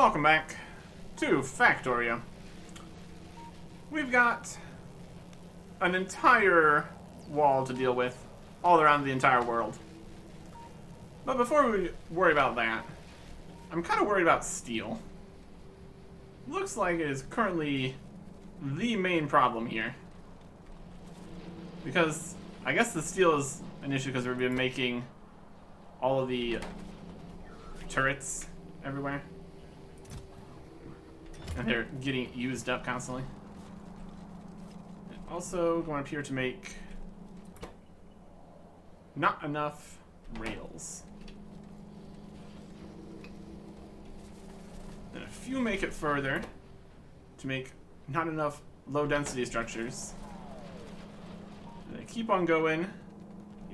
welcome back to Factorio. We've got an entire wall to deal with all around the entire world. But before we worry about that, I'm kind of worried about steel. Looks like it is currently the main problem here. Because I guess the steel is an issue because we've been making all of the turrets everywhere. And they're getting used up constantly. And also going up here to make not enough rails. Then a few make it further to make not enough low density structures. And they keep on going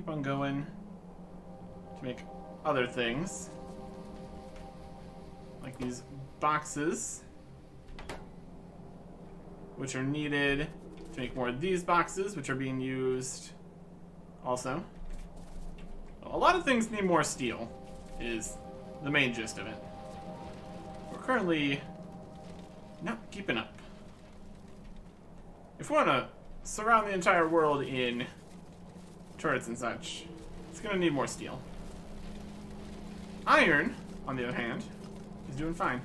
to make other things. Like these boxes, which are needed to make more of these boxes, which are being used also. A lot of things need more steel, is the main gist of it. We're currently not keeping up. If we want to surround the entire world in turrets and such, it's going to need more steel. Iron, on the other hand, is doing fine.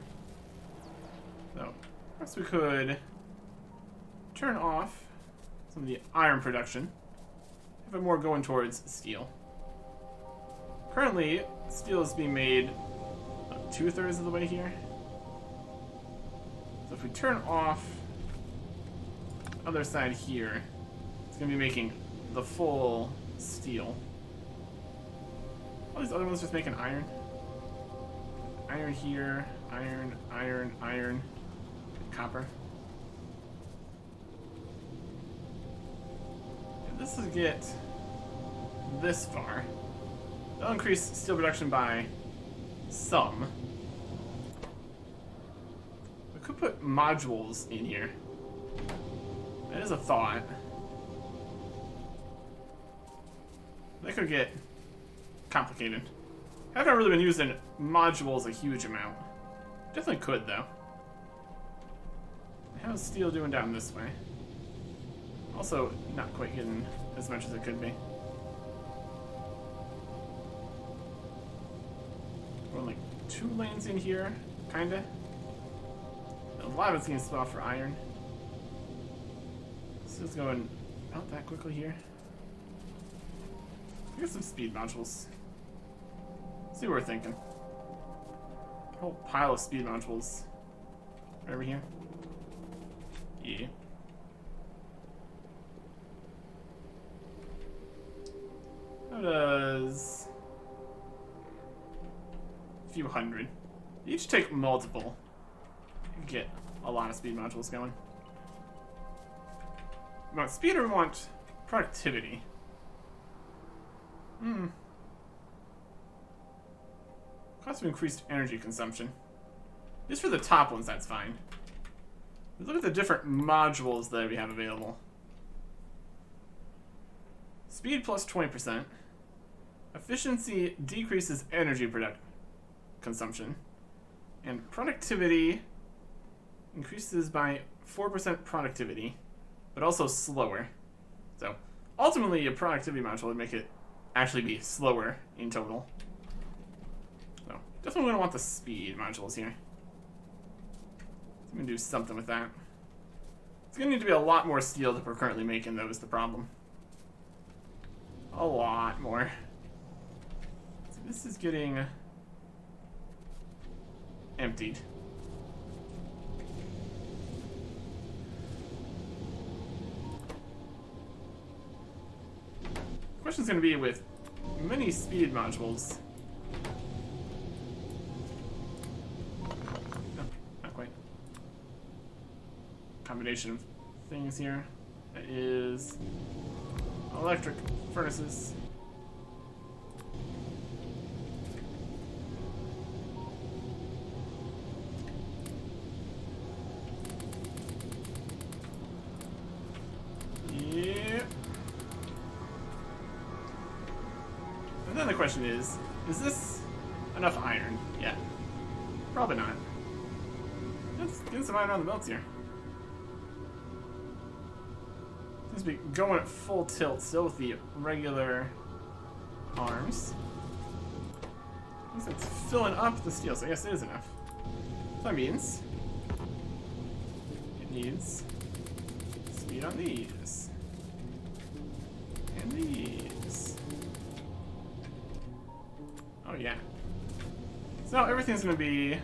So, perhaps we could turn off some of the iron production. Have it more going towards steel. Currently, steel is being made about 2/3 of the way here. So if we turn off the other side here, it's going to be making the full steel. All these other ones just making iron. Iron here, iron, copper. And this will get this far. That'll increase steel production by some. We could put modules in here. That is a thought. That could get complicated. I haven't really been using modules a huge amount. Definitely could, though. How's steel doing down this way? Also, not quite getting as much as it could be. We're like 2 lanes in here, kinda. A lot of it's getting split off for iron. This is going not that quickly here. Here's some speed modules. See what we're thinking. A whole pile of speed modules. Right over here. Yeah. How does a few hundred? Each take multiple. Get a lot of speed modules going. We want speed or we want productivity? Cost of increased energy consumption. Just for the top ones, that's fine. Look at the different modules that we have available. Speed plus 20%. Efficiency decreases energy consumption. And productivity increases by 4% productivity, but also slower. So ultimately, a productivity module would make it actually be slower in total. So definitely going to want the speed modules here. I'm going to do something with that. It's going to need to be a lot more steel than we're currently making, though, is the problem. A lot more. So this is getting emptied. The question's going to be with many speed modules. No, not quite. Combination of things here. That is electric furnaces. Yep. And then the question is this enough iron? Yeah. Probably not. Let's get some iron on the belts here. Seems to be going at full tilt still with the regular arms. Looks like it's filling up the steel, so I guess it is enough. So that means it needs speed on these. And these. Oh yeah. So now everything's gonna be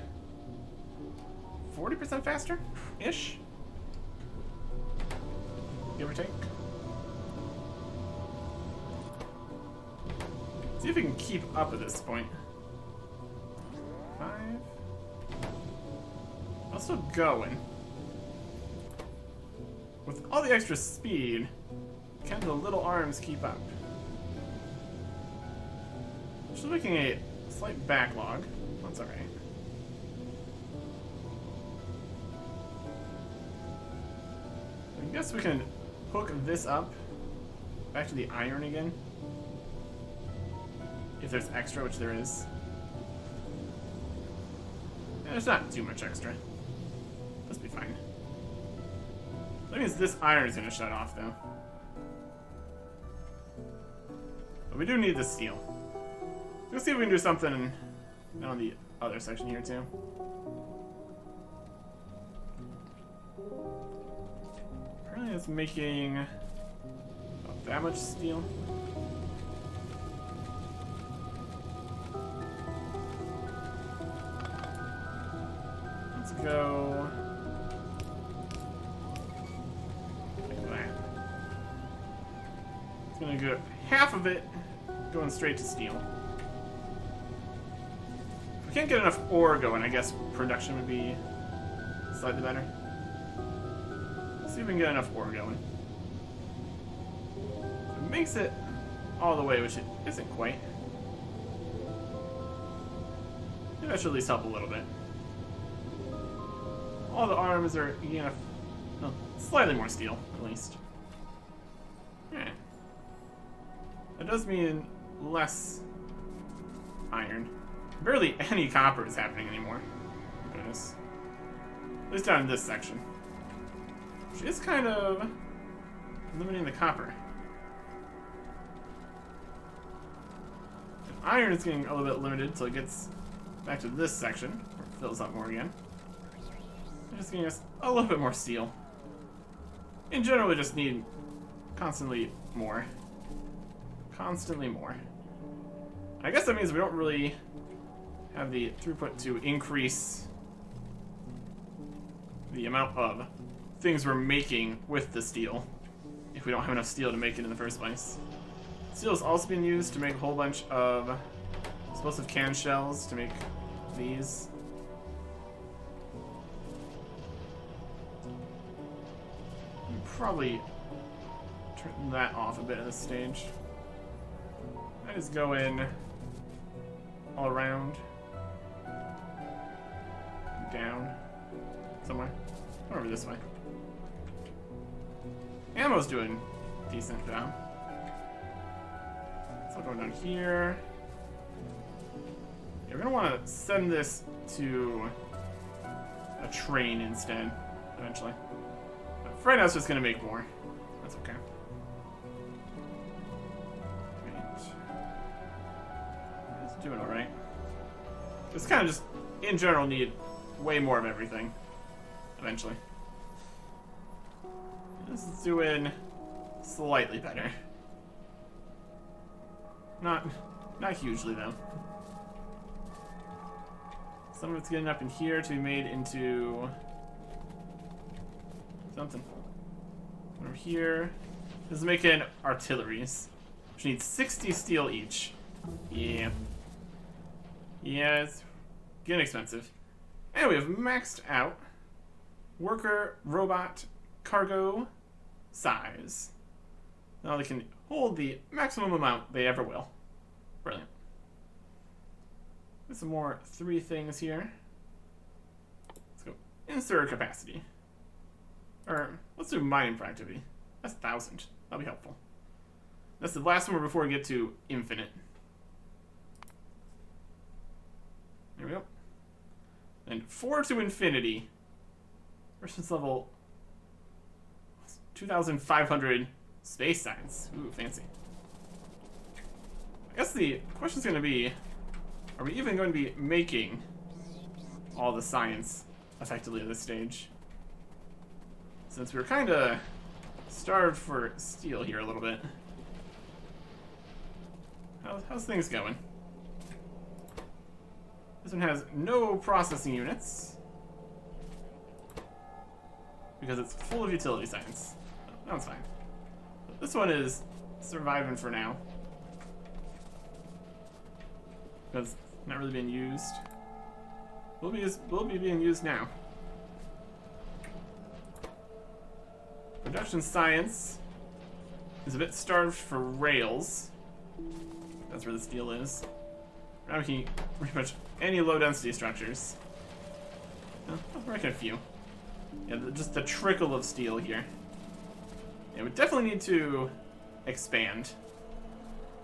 40% faster-ish? Give or take. See if we can keep up at this point. 5. I'm still going. With all the extra speed, can the little arms keep up? Just making a slight backlog. That's alright. I guess we can hook this up back to the iron again. If there's extra, which there is. Yeah, there's not too much extra. This will be fine. That means this iron is going to shut off, though. But we do need the steel. Let's see if we can do something on the other section here, too. Apparently it's making about that much steel. Let's go like that. It's gonna go half of it going straight to steel. If we can't get enough ore going, I guess production would be slightly better. Let's see if we can get enough ore going. It makes it all the way, which it isn't quite. Maybe that should at least help a little bit. All the arms are enough. No, slightly more steel, at least. Yeah. That does mean less iron. Barely any copper is happening anymore. Goodness. At least down in this section. Which is kind of limiting the copper. And iron is getting a little bit limited until it gets back to this section, where it fills up more again. Just getting us a little bit more steel. In general, we just need constantly more. Constantly more. I guess that means we don't really have the throughput to increase the amount of things we're making with the steel if we don't have enough steel to make it in the first place. Steel is also being used to make a whole bunch of explosive can shells to make these. Probably turn that off a bit at this stage. I just go in all around, down, somewhere, over this way. Ammo's doing decent though. So going down here. Yeah, we're gonna want to send this to a train instead, eventually. For right now, it's just gonna make more. That's okay. Right. It's doing alright. It's kind of just, in general, need way more of everything. Eventually. This is doing slightly better. Not hugely, though. Some of it's getting up in here to be made into something. Over here. This is making artilleries, which needs 60 steel each. Yeah. Yeah, it's getting expensive. And we have maxed out worker, robot, cargo, size. Now they can hold the maximum amount they ever will. Brilliant. There's some more 3 things here. Let's go insert capacity. Or, let's do mining productivity. That's 1,000. That'll be helpful. That's the last one before we get to infinite. There we go. And 4 to infinity Resistance level 2,500 space science. Ooh, fancy. I guess the question's going to be, are we even going to be making all the science effectively at this stage? Since we're kind of starved for steel here a little bit. How's things going? This one has no processing units. Because it's full of utility science. That one's fine. But this one is surviving for now. Because it's not really being used. Will be being used now. Production science is a bit starved for rails. That's where the steel is. Now we can pretty much any low density structures. I'll reckon a few. Yeah, just the trickle of steel here. Yeah, we definitely need to expand.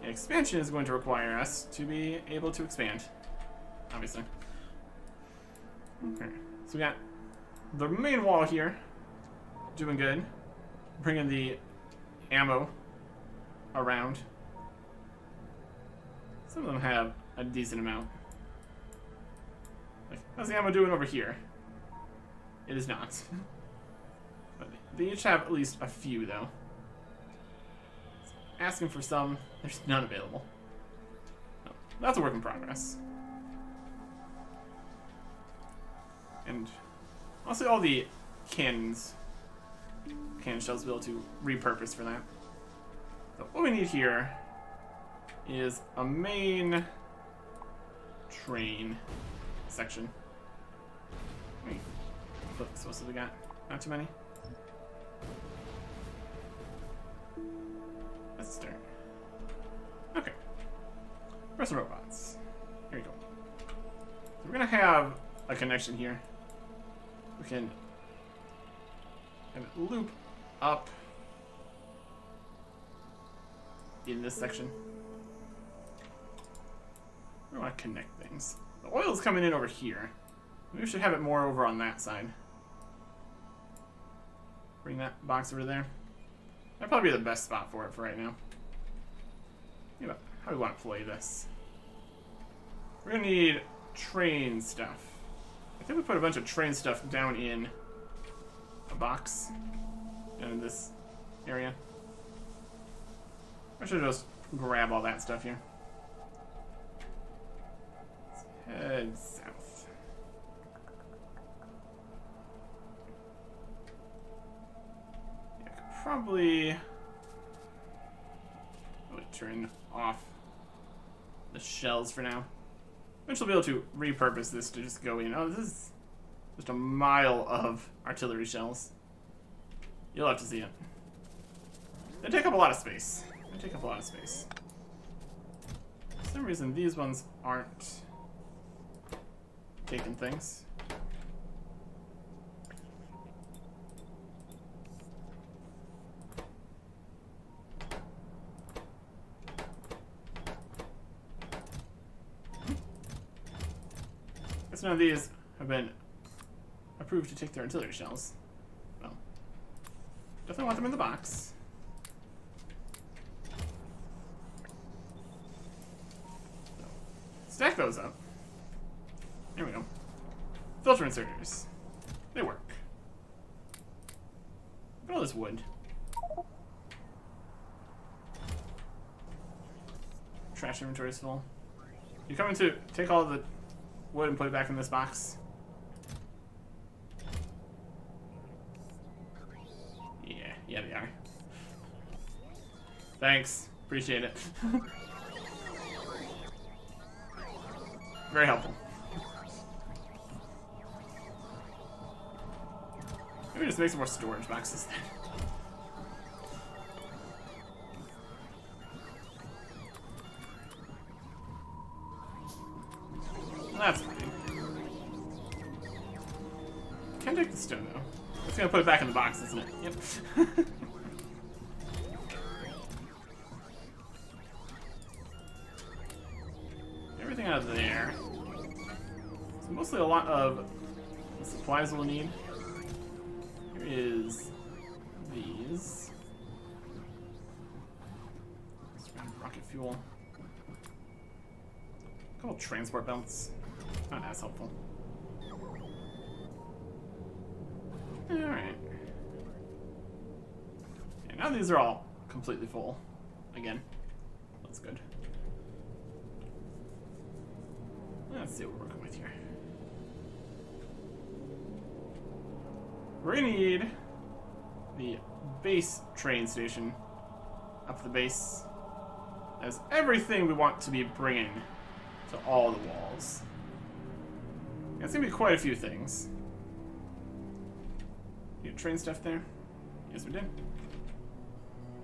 And expansion is going to require us to be able to expand. Obviously. Okay, so we got the main wall here. Doing good. Bringing the ammo around. Some of them have a decent amount. Like, how's the ammo doing over here? It is not. But they each have at least a few, though. Asking for some, there's none available. No, that's a work in progress. And also all the cannon shells will be able to repurpose for that. So what we need here is a main train section. Wait, what else have we got? Not too many. Let's start. Okay. Press robots. Here we go. So we're gonna have a connection here. We can have it loop up in this section. We want to connect things. The oil's coming in over here. Maybe we should have it more over on that side. Bring that box over there. That'd probably be the best spot for it for right now. Yeah, how do we want to play this? We're gonna need train stuff. I think we put a bunch of train stuff down in a box. Down in this area. I should just grab all that stuff here. Let's head south. Yeah, I could probably turn off the shells for now. Eventually we'll be able to repurpose this to just go in. Oh, this is just a mile of artillery shells. You'll have to see it. They take up a lot of space. For some reason, these ones aren't taking things. Guess none of these have been approved to take their artillery shells. Well, definitely want them in the box. Stack those up. There we go. Filter inserters. They work. Look at all this wood. Trash inventory is full. You coming to take all the wood and put it back in this box? Yeah, they are. Thanks. Appreciate it. Very helpful. Maybe just make some more storage boxes then. That's fine. Can't take the stone though. It's gonna put it back in the box, isn't it? Yep. Everything out of there. So mostly a lot of the supplies we'll need. is these. Rocket fuel. A couple transport belts. Not as helpful. Alright. And now these are all completely full. Again. That's good. Let's see what we're working with here. We're gonna need the base train station up the base as everything we want to be bringing to all the walls. It's gonna be quite a few things. You got train stuff there? Yes, we did.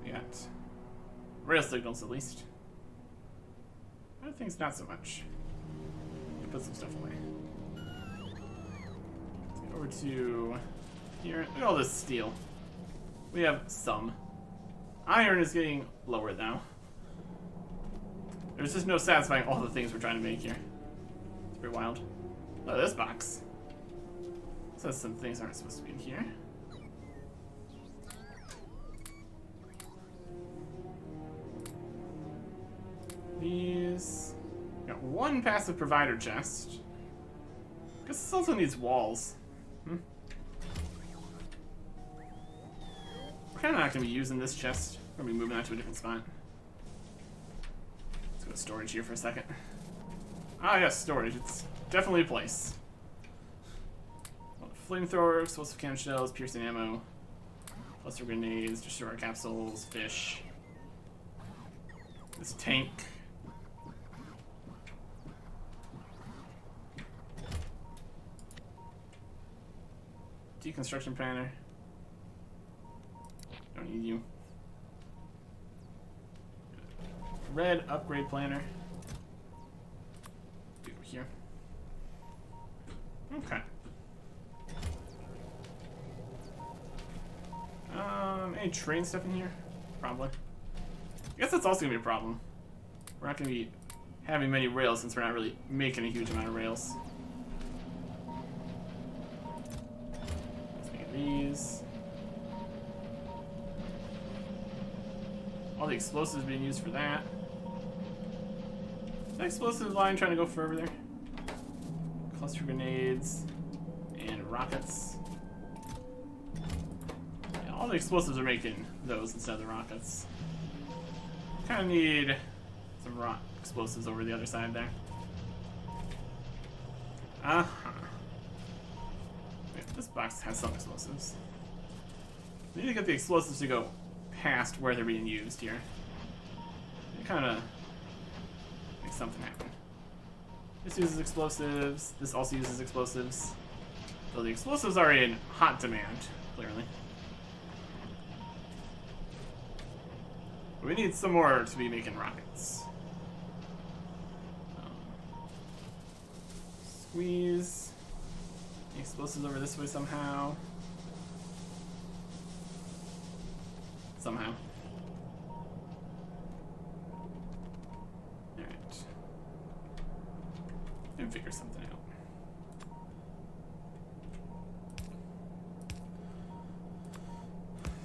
We got rail signals at least. Other things not so much. Put some stuff away. Let's get over to here. Look at all this steel. We have some. Iron is getting lower now. There's just no satisfying all the things we're trying to make here. It's pretty wild. Look at this box. It says some things aren't supposed to be in here. These. Got one passive provider chest. Guess this also needs walls. We're kind of not going to be using this chest. We're going to be moving that to a different spot. Let's go to storage here for a second. Ah, yes, storage. It's definitely a place. Flamethrower, explosive cannon shells, piercing ammo, cluster grenades, destroyer capsules, fish. This tank. Deconstruction planner. Don't need you. Red upgrade planner. Do it here. Okay. Any train stuff in here? Probably. I guess that's also gonna be a problem. We're not gonna be having many rails since we're not really making a huge amount of rails. These. All the explosives being used for that. Is that explosive line trying to go further there? Cluster grenades and rockets. Yeah, all the explosives are making those instead of the rockets. Kind of need some rock explosives over the other side there. This box has some explosives. We need to get the explosives to go past where they're being used here. It kind of make something happen. This uses explosives. This also uses explosives. So the explosives are in hot demand, clearly. But we need some more to be making rockets. Squeeze. The explosives over this way somehow. Somehow. Alright. And figure something out.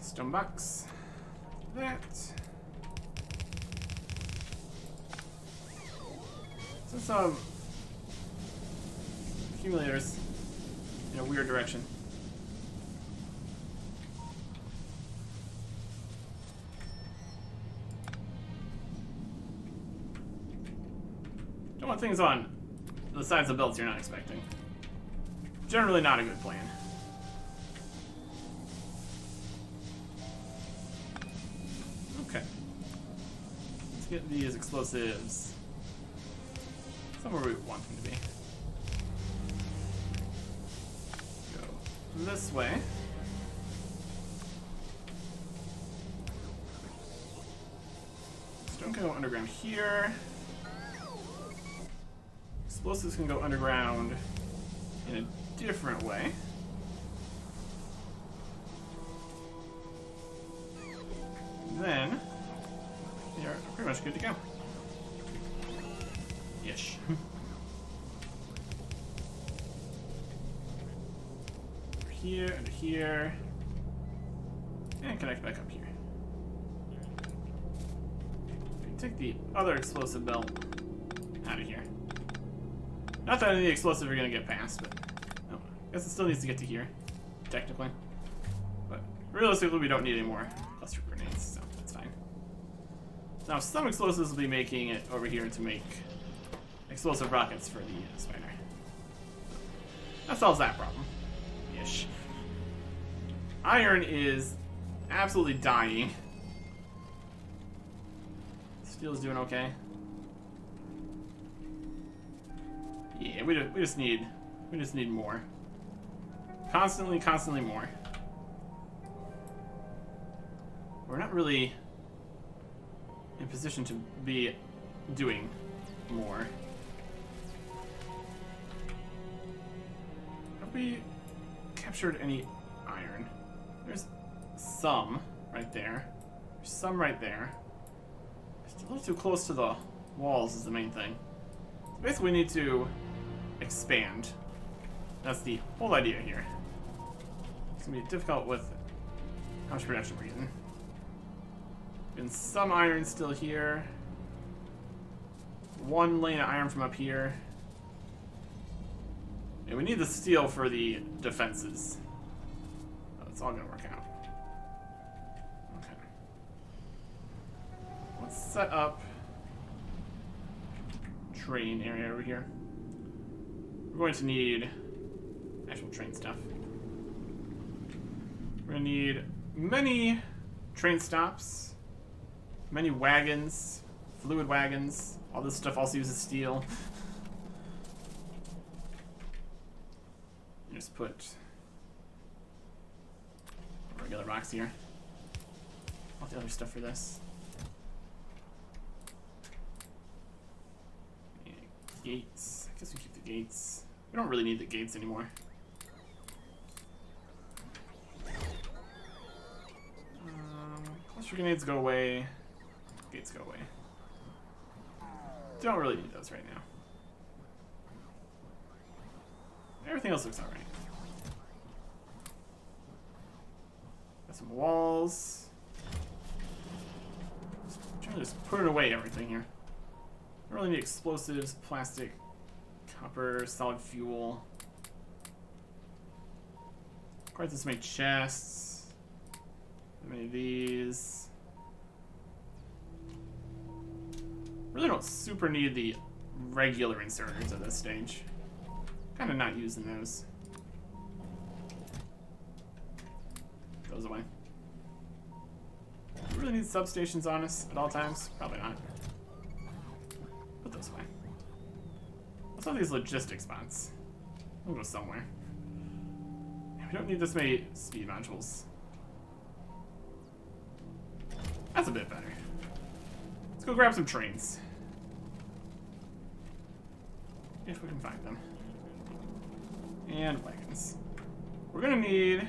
Stone box. That. So some accumulators in a weird direction. Don't want things on the sides of belts you're not expecting. Generally not a good plan. Okay. Let's get these explosives somewhere we want them to be. Go this way. Stone can go underground here. Explosives can go underground in a different way. Then they are pretty much good to go. Ish. Here, under here. And connect back up here. Take the other explosive belt out of here. Not that any explosive are gonna get past, but oh, I guess it still needs to get to here, technically. But realistically, we don't need any more cluster grenades, so that's fine. Now, some explosives will be making it over here to make explosive rockets for the spider. That solves that problem. Ish. Iron is absolutely dying. Steel's doing okay. Yeah, we just need more. Constantly more. We're not really in position to be doing more. Have we captured any iron? There's some right there. There's some right there. It's a little too close to the walls is the main thing. So basically we need to expand. That's the whole idea here. It's gonna be difficult with how much production we're getting. And some iron still here. One lane of iron from up here. And we need the steel for the defenses. Oh, it's all gonna work out. Okay. Let's set up train area over here. We're going to need actual train stuff. We're gonna need many train stops, many wagons, fluid wagons. All this stuff also uses steel. Just put regular rocks here. All the other stuff for this. And gates. I guess we keep the gates. We don't really need the gates anymore. Cluster grenades go away. Gates go away. Don't really need those right now. Everything else looks alright. Got some walls. Trying to just put away everything here. Don't really need explosives, plastic, copper, solid fuel. Quite this many chests. How many of these? Really don't super need the regular inserters at this stage. Kind of not using those. Those away. Do we really need substations on us at all times? Probably not. Put those away. What's all these logistics spots? We'll go somewhere. We don't need this many speed modules. That's a bit better. Let's go grab some trains. If we can find them. And wagons. We're gonna need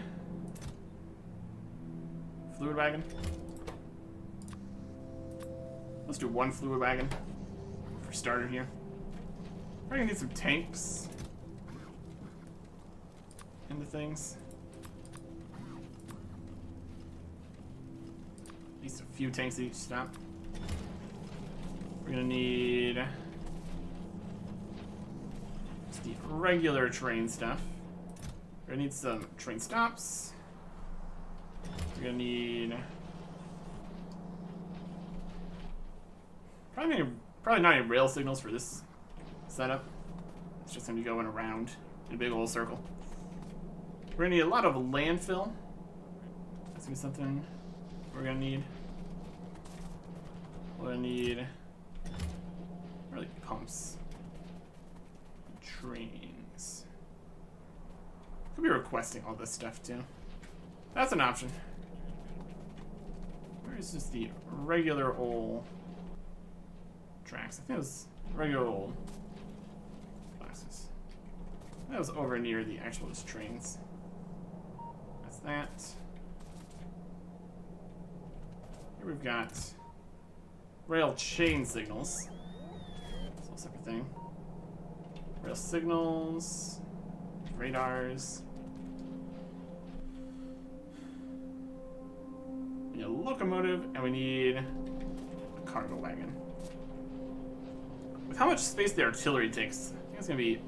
fluid wagon. Let's do one fluid wagon for starter here. We're gonna need some tanks into things. At least a few tanks at each stop. We're gonna need the regular train stuff. We're gonna need some train stops. We're gonna need probably not any rail signals for this setup. It's just gonna be going around in a big old circle. We're gonna need a lot of landfill. That's gonna be something we're gonna need. We're gonna need really pumps. Trains. Could be requesting all this stuff too. That's an option. Where is just the regular old tracks? I think it was regular old classes. That was over near the actual just trains. That's that. Here we've got rail chain signals. That's a separate thing. Rail signals, radars. We need a locomotive, and we need a cargo wagon. With how much space the artillery takes, I think it's gonna be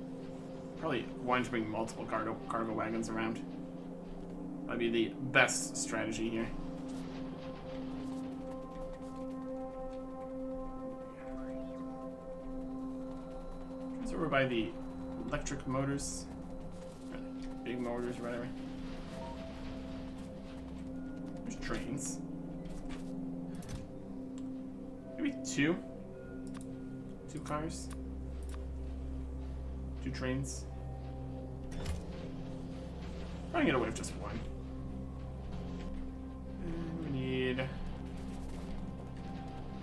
probably wanting to bring multiple cargo wagons around. That'd be the best strategy here. It's over by the electric motors, or big motors or whatever. There's trains. Maybe two cars, 2 trains. Probably get away with just one. And we need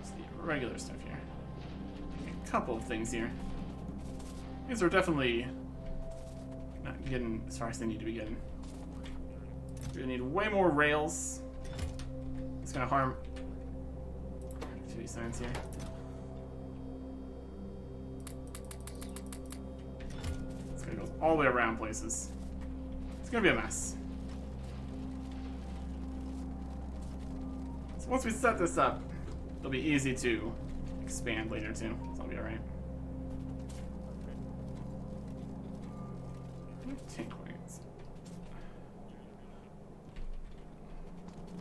just the regular stuff here. A couple of things here. These are definitely not getting as far as they need to be getting. We're gonna need way more rails. It's gonna harm activity signs here. It's gonna go all the way around places. It's gonna be a mess. So once we set this up, it'll be easy to expand later too. So that'll be alright. Tank wagons.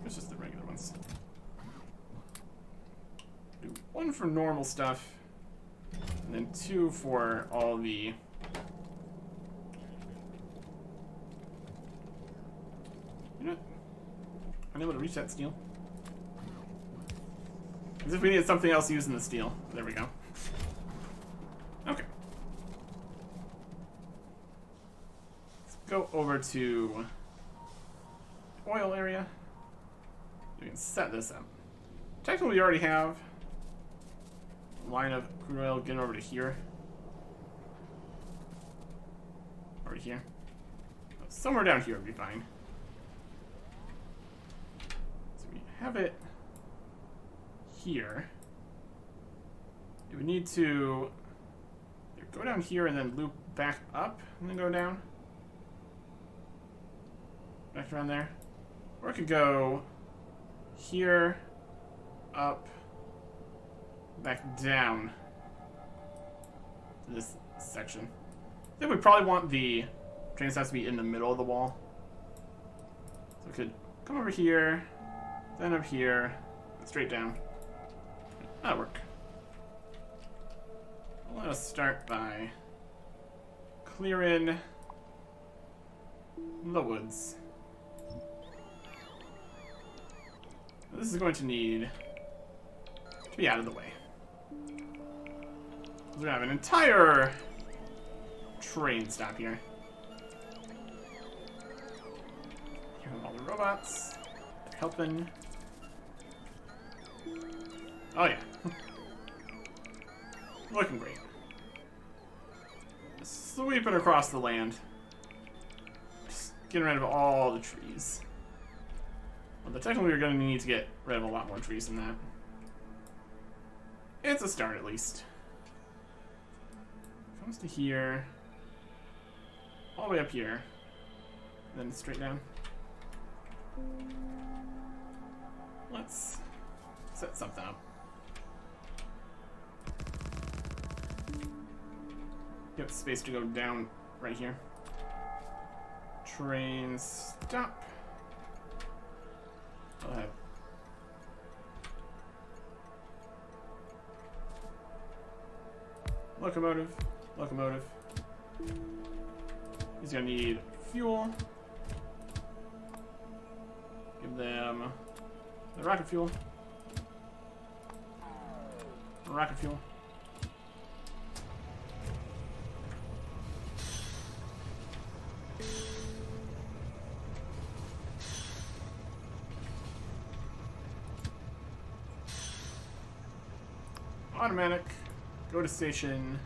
It's just the regular ones. Do 1 for normal stuff, and then 2 for all the unable to reach that steel. As if we needed something else using the steel. There we go. Okay. Let's go over to the oil area. We can set this up. Technically, we already have a line of crude oil getting over to here. Over here. Somewhere down here would be fine. Have it here. You would need to go down here and then loop back up and then go down. Back around there. Or it could go here, up, back down to this section. I think we probably want the trains to be in the middle of the wall. So we could come over here. Then up here, straight down. That'll work. Let us start by clearing the woods. This is going to need to be out of the way. We're gonna have an entire train stop here. Here are all the robots. They're helping. Oh yeah. Looking great. Sweeping across the land. Just getting rid of all the trees. Well, technically we're going to need to get rid of a lot more trees than that. It's a start at least. Comes to here. All the way up here. Then straight down. Let's set something up. Give space to go down right here. Train stop. Go ahead. Locomotive. Locomotive. He's gonna need fuel. Give them the rocket fuel. Rocket fuel. Automatic. Go to station.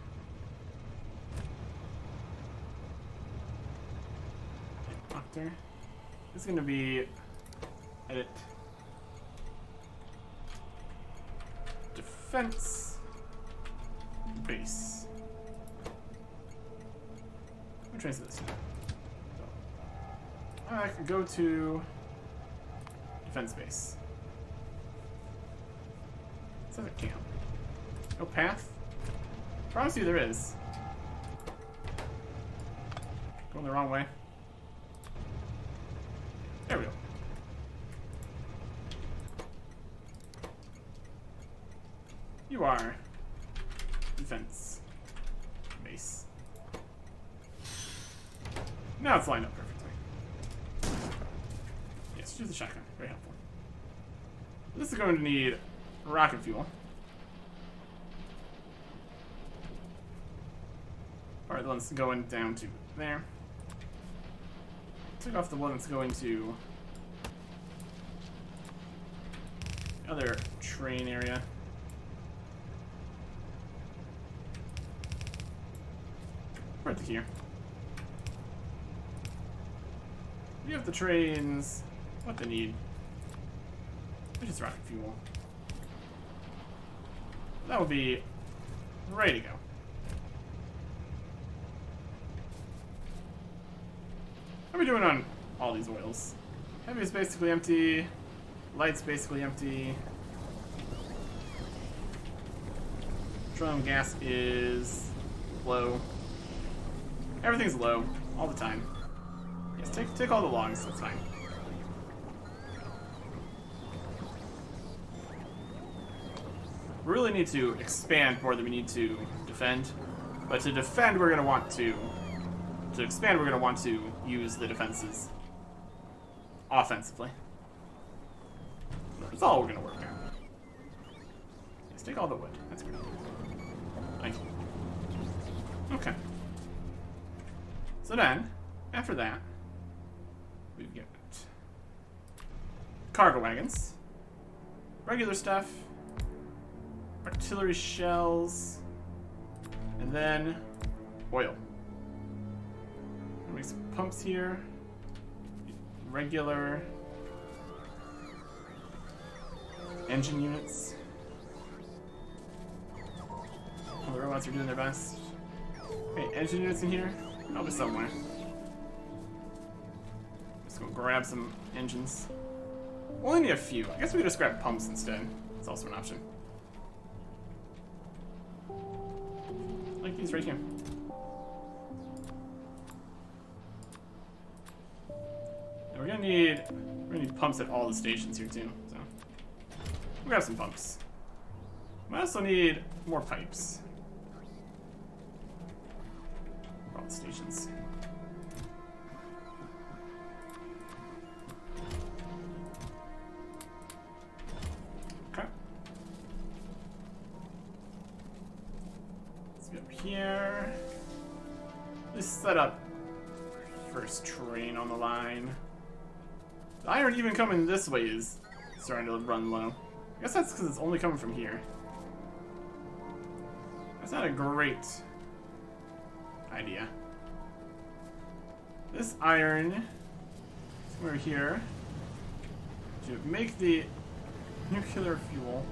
Doctor. This is going to be edit. Defense base. Which one is this? I could go to defense base. says it can't. No path? Promise you there is. Going the wrong way. There we go. You are defense base. Now it's lined up perfectly. Yes, use the shotgun. Very helpful. This is going to need rocket fuel. Alright, the one that's going down to there. Took off the one that's going to the other train area. Right to here. We have the trains. What they need. Which is rocket fuel. That will be ready to go. How are we doing on all these oils? Heavy is basically empty. Light's basically empty. Petroleum gas is low. Everything's low all the time. Yes, take all the logs. That's fine. We really need to expand more than we need to defend. But to defend, we're going to want to... To expand, we're going to want to use the defenses offensively. That's all we're going to work on. Let's take all the wood. That's great. Thank you. Okay. So then, after that, we've got cargo wagons, regular stuff, artillery shells, and then oil. Make some pumps here. Regular engine units. All the robots are doing their best. Hey, engine units in here? Probably somewhere. Just go grab some engines. Only need a few. I guess we could just grab pumps instead. It's also an option. Like these right here. We're gonna need pumps at all the stations here too. So we'll grab some pumps. We also need more pipes for all the stations. Okay. Let's get up here. Let's set up first train on the line. The iron even coming this way is starting to run low. I guess that's because it's only coming from here. That's not a great idea. This iron is over here to make the nuclear fuel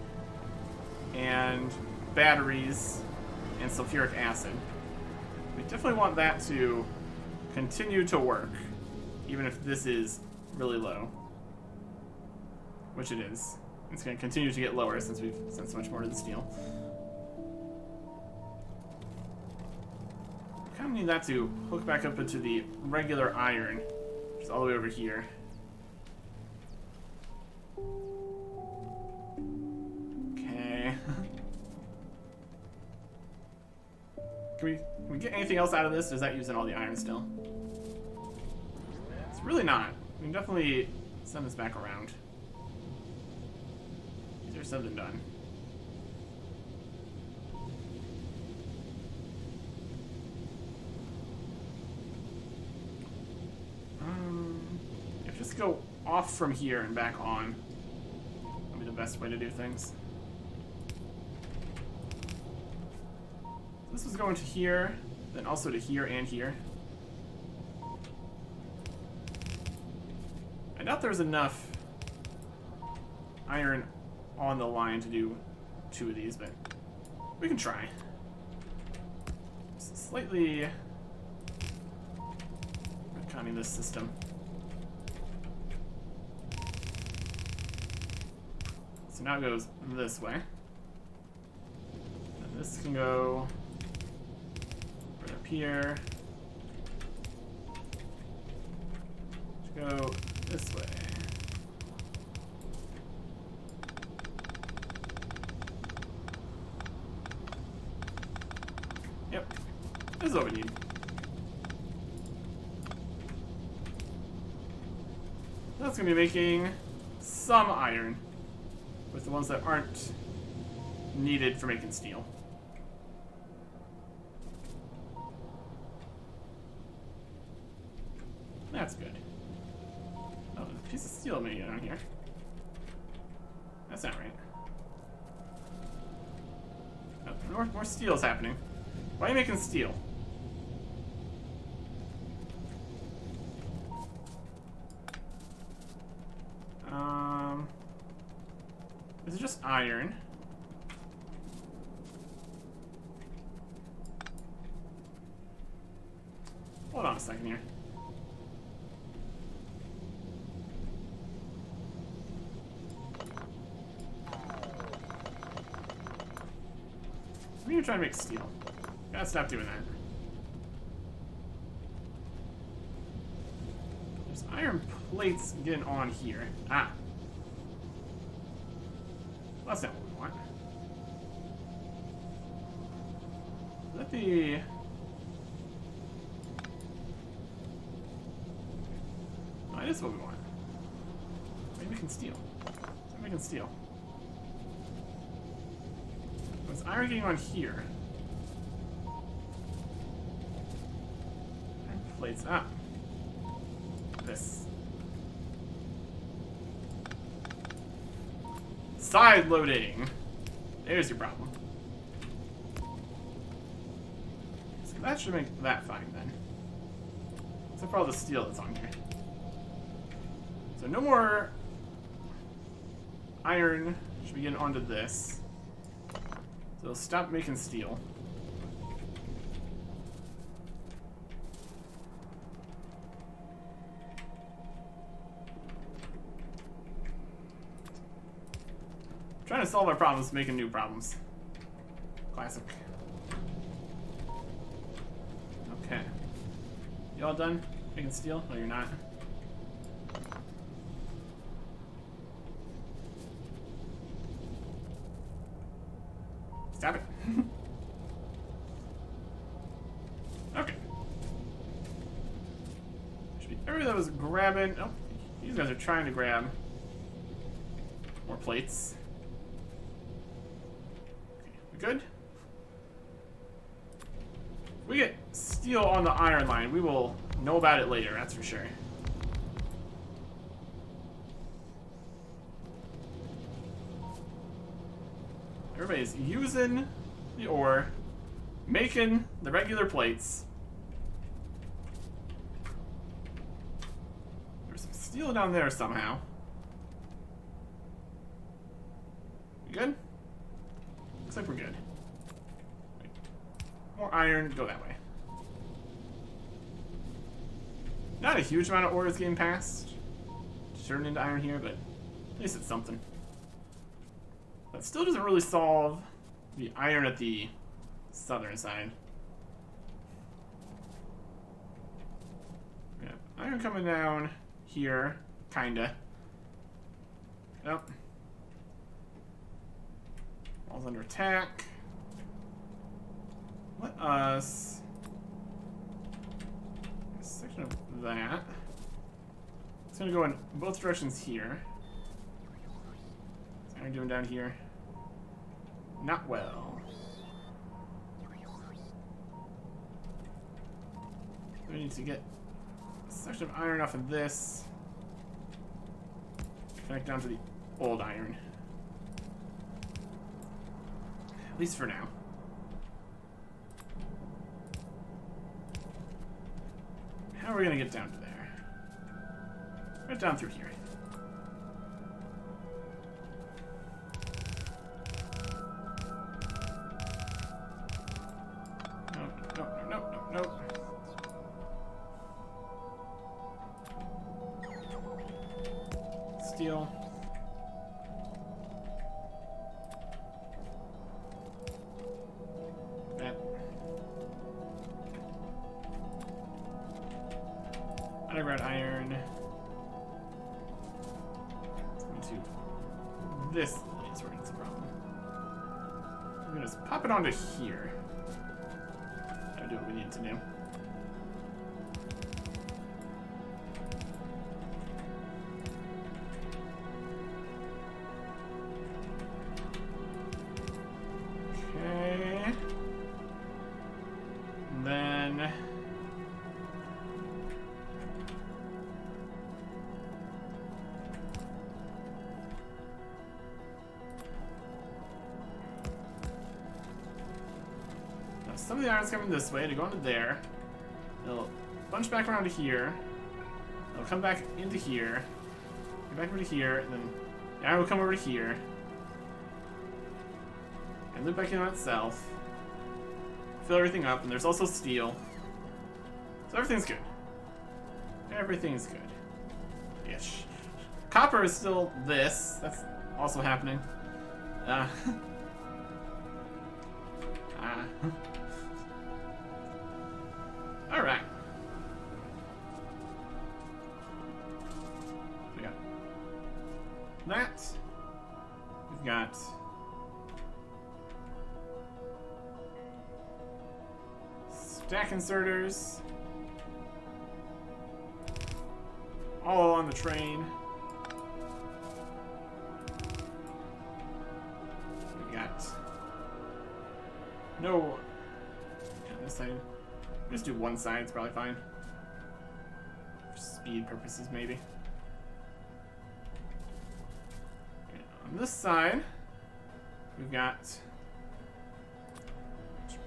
and batteries and sulfuric acid. We definitely want that to continue to work, even if this is really low, which it is. It's going to continue to get lower since we've sent so much more to the steel. We kind of need that to hook back up into the regular iron, which is all the way over here. Okay. Can we get anything else out of this? Or is that using all the iron still? It's really not. We can definitely send this back around. Easier said than done. If just go off from here and back on, that'll be the best way to do things. This was going to here, then also to here and here. I doubt there's enough iron on the line to do 2 of these, but we can try. Just slightly retconning this system. So now it goes this way. This can go right up here. Go this way. Yep, this is what we need. That's gonna be making some iron with the ones that aren't needed for making steel. That's good. Oh, there's a piece of steel maybe on here. That's not right. Oh, more steel's happening. Why are you making steel? Is it just iron? Hold on a second here. What are you trying to make steel? Gotta stop doing that. There's iron plates getting on here. Ah. Well, that's not what we want. Is that the... Oh, it is what we want. Maybe we can steal. Maybe we can steal. What's iron getting on here? Iron plates. Ah. This. Side loading. There's your problem. So that should make that fine then. Except for all the steel that's on here. So no more iron should be getting onto this. So it'll stop making steel. Trying to solve our problems, making new problems. Classic. Okay. You all done making steel? No, you're not. Stop it. Okay. Should be everybody that was grabbing. Oh, these guys are trying to grab more plates. Okay, we good? If we get steel on the iron line, we will know about it later, that's for sure. Everybody's using the ore, making the regular plates. There's some steel down there somehow. We good? Looks like we're good. Wait. More iron, go that way. Not a huge amount of ore is getting passed. Turned into iron here, but at least it's something. That still doesn't really solve the iron at the southern side. Yeah, iron coming down here, kinda. Yep. Wall's under attack. Let us... a section of that. It's gonna go in both directions here. What's iron doing down here? Not well. We need to get a section of iron off of this. Connect down to the old iron. At least for now. How are we gonna get down to there? Right down through here. Nope. Steel. underground iron. Let's go to this place where it's a problem. We're gonna just pop it onto here. That'll do what we need to do. Okay. And then some of the iron's coming this way to go into there. It'll bunch back around to here. It'll come back into here. Get back over to here, and then the iron will come over to here. And loop back in on itself. Fill everything up, and there's also steel. So everything's good. Everything's good. Ish. Copper is still this. That's also happening. Alright. We got that. We've got stack inserters all on the train. We got no. Yeah, this side. Just do one side, it's probably fine. For speed purposes, maybe. Okay, on this side, we've got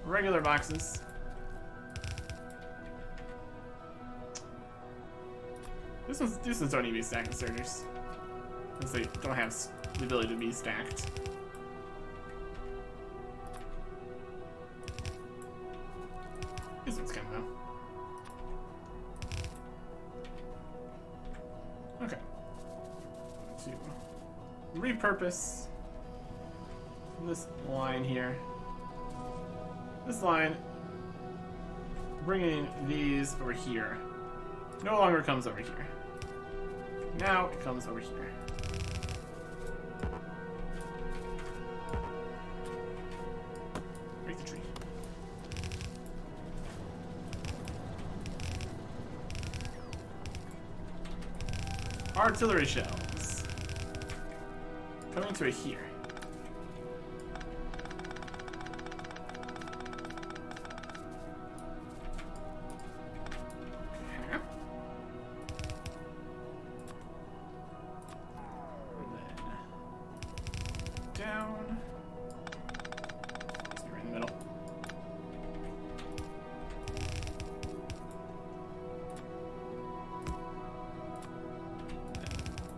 regular boxes. These ones don't need to be stack inserters, because they don't have the ability to be stacked. This one's kind of though. Okay. To repurpose this line here. This line, bringing these over here, no longer comes over here. Now it comes over here. Break the tree. Artillery shells. Coming to here. Okay. And then down. Let's be right in the middle.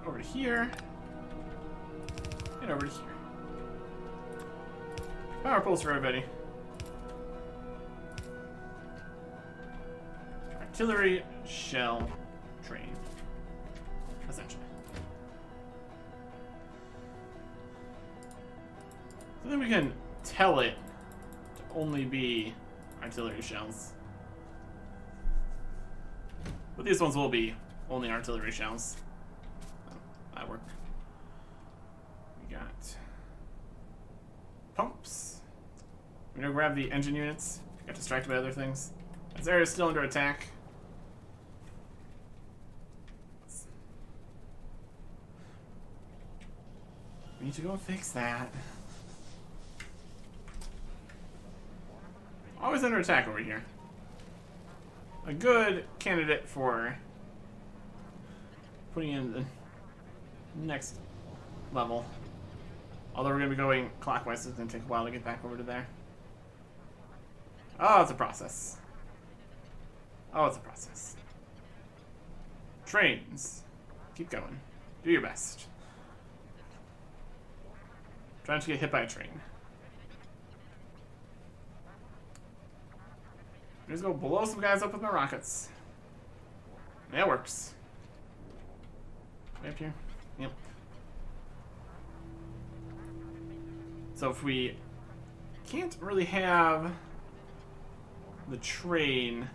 Over to here, and over to here. Power poles for everybody. Artillery shell train, essentially. So then we can tell it to only be artillery shells. But these ones will be only artillery shells. That worked. We got pumps. We're gonna grab the engine units. Got distracted by other things. This area is still under attack. We need to go and fix that. Always under attack over here. A good candidate for putting in the next level. Although we're going to be going clockwise, so it's going to take a while to get back over to there. Oh, it's a process. Oh, it's a process. Trains. Keep going. Do your best. Try not to get hit by a train. Just go blow some guys up with my rockets. That works. Way up here. Yep. So if we can't really have the train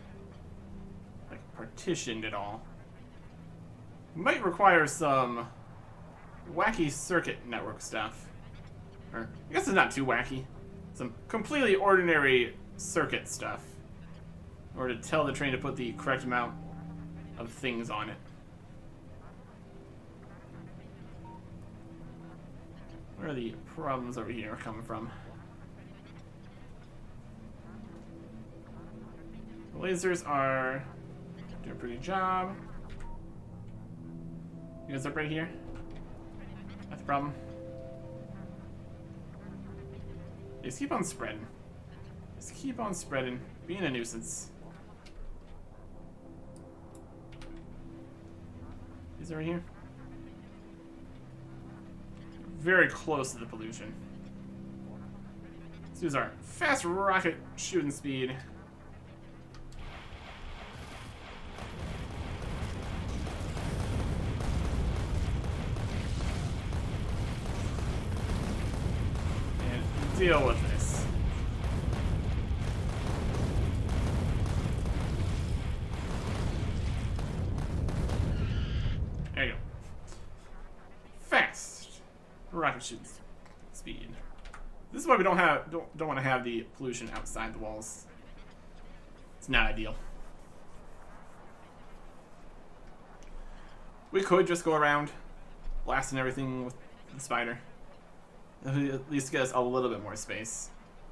like partitioned at all, Might require some wacky circuit network stuff. Or, I guess it's not too wacky. Some completely ordinary circuit stuff. In order to tell the train to put the correct amount of things on it. Where are the problems over here coming from? The lasers are doing a pretty job. You guys up right here? That's the problem. They just keep on spreading. Just keep on spreading. Being a nuisance. These are here. Very close to the pollution. Let's use our fast rocket shooting speed. And deal with this. There you go. Fast rocket shooting speed. This is why we don't want to have the pollution outside the walls. It's not ideal. We could just go around blasting everything with the spider. At least get us a little bit more space.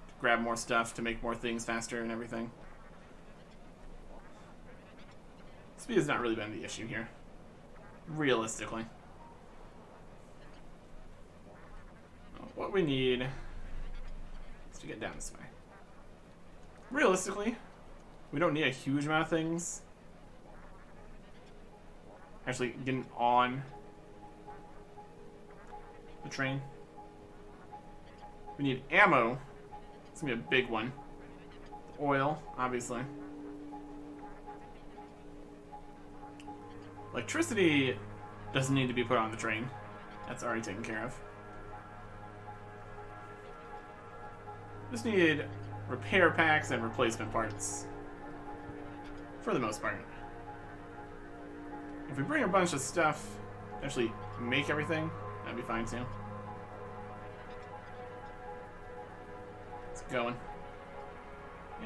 To grab more stuff, to make more things faster and everything. Speed has not really been the issue here. Realistically. What we need is to get down this way. Realistically, we don't need a huge amount of things. Actually, getting on the train. We need ammo. It's gonna be a big one. Oil, obviously. Electricity doesn't need to be put on the train. That's already taken care of. Just need repair packs and replacement parts. For the most part. If we bring a bunch of stuff, actually make everything, that'd be fine too. It's going.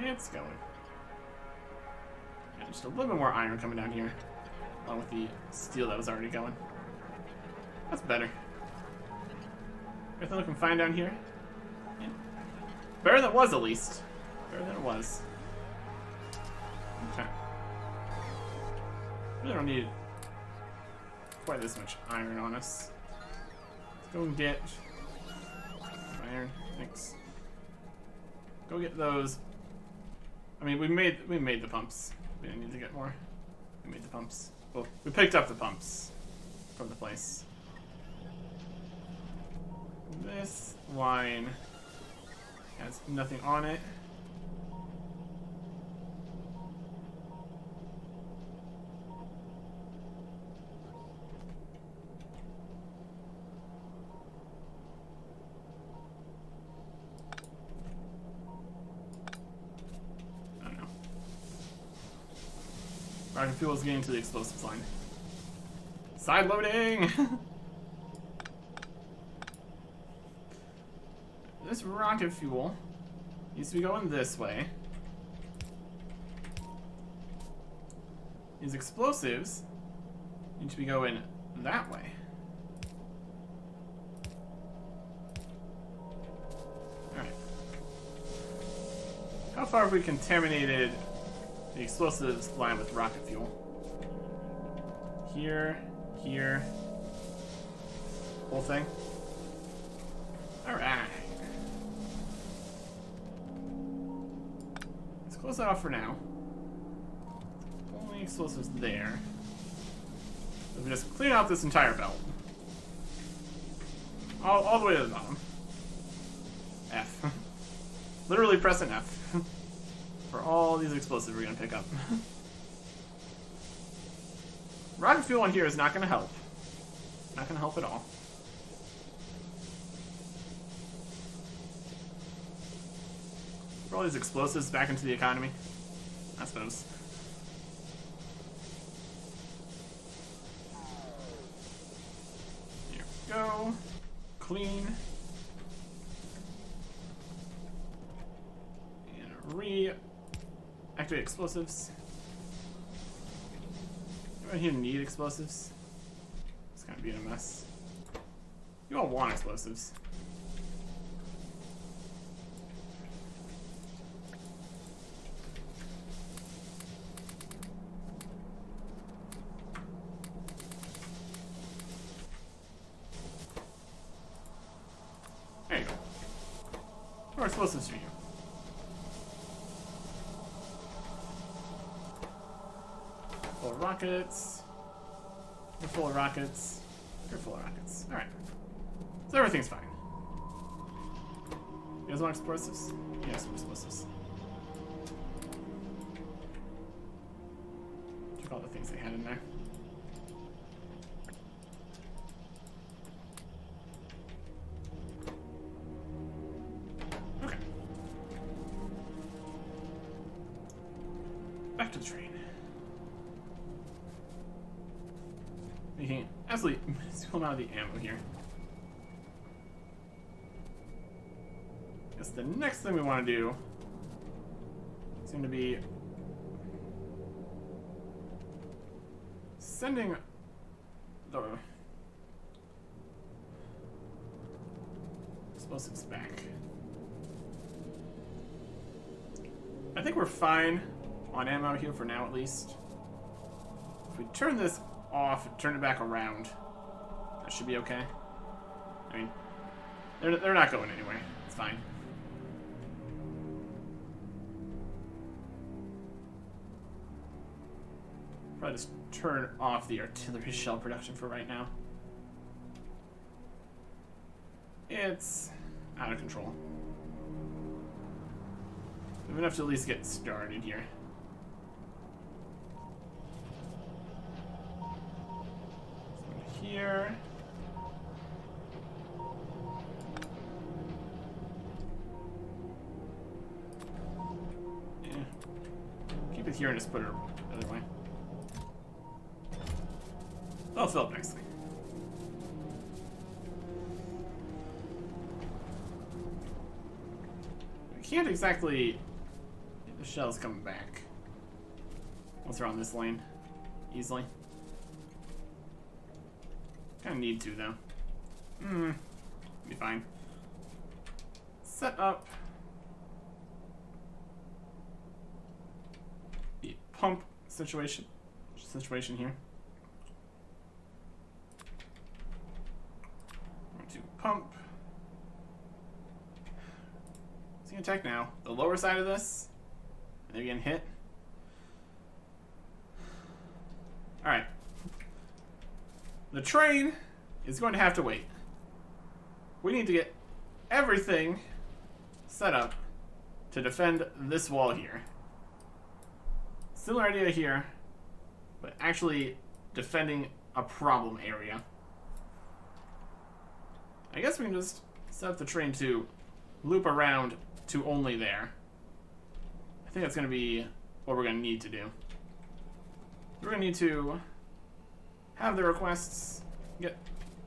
It's going. Yeah, just a little bit more iron coming down here. Along with the steel that was already going. That's better. Everything looking fine down here? Yeah. Better than it was, at least. Better than it was. Okay. Really don't need quite this much iron on us. Let's go and get iron. Thanks. Go get those. I mean, we made the pumps. We didn't need to get more. We made the pumps. Well, we picked up the pumps from the place. This line has nothing on it. I don't know. Rocket fuel is getting to the explosives line. Side loading! This rocket fuel needs to be going this way. These explosives need to be going that way. Alright. How far have we contaminated the explosives line with rocket fuel? Here, here. Whole thing? Alright. Close that off for now. Only explosives there. So we just clean out this entire belt. All the way to the bottom. F. Literally press an F. For all these explosives we're gonna pick up. Rocket fuel in here is not gonna help. Not gonna help at all. Throw all these explosives back into the economy, I suppose. clean. And reactivate explosives. Anyone here need explosives? It's kind of being a mess. You all want explosives. There you go. More explosives for you. Full of rockets. You're full of rockets. You're full of rockets. Alright. So everything's fine. You guys want explosives? Yes, explosives. Check all the things they had in there. Okay. Back to the train. Making absolutely minuscule amount of the ammo here. Guess the next thing we want to do is going to be sending the explosives back. I think we're fine on ammo here for now, at least. If we turn this off and turn it back around, that should be okay. I mean, they're not going anywhere. It's fine. Probably just turn off the artillery shell production for right now. It's out of control. We have enough to at least get started here. So here. Yeah. Keep it here and just put it the other way. I'll fill up nicely. We can't exactly get the shells coming back once they're on this lane easily. Kind of need to though. Be fine. Set up the pump situation here. Pump. So you can attack now. The lower side of this. And they're getting hit. Alright. The train is going to have to wait. We need to get everything set up to defend this wall here. Similar idea here, but actually defending a problem area. I guess we can just set up the train to loop around to only there. I think that's going to be what we're going to need to do. We're going to need to have the requests, get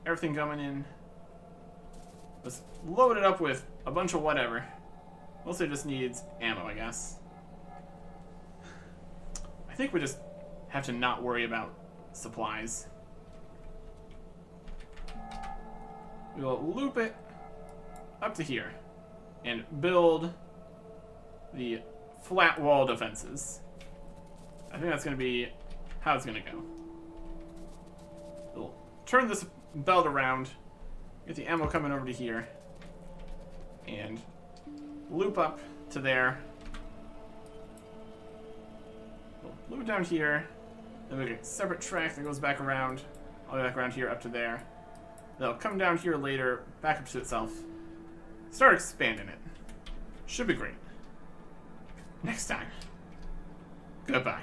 everything going in. Let's load it up with a bunch of whatever. Mostly just needs ammo, I guess. I think we just have to not worry about supplies. We will loop it up to here and build the flat wall defenses. I think that's going to be how it's going to go. We'll turn this belt around, get the ammo coming over to here, and loop up to there. We'll loop it down here, then we get a separate track that goes back around, all the way back around here up to there. They'll come down here later, back up to itself. Start expanding it. Should be great. Next time. Goodbye.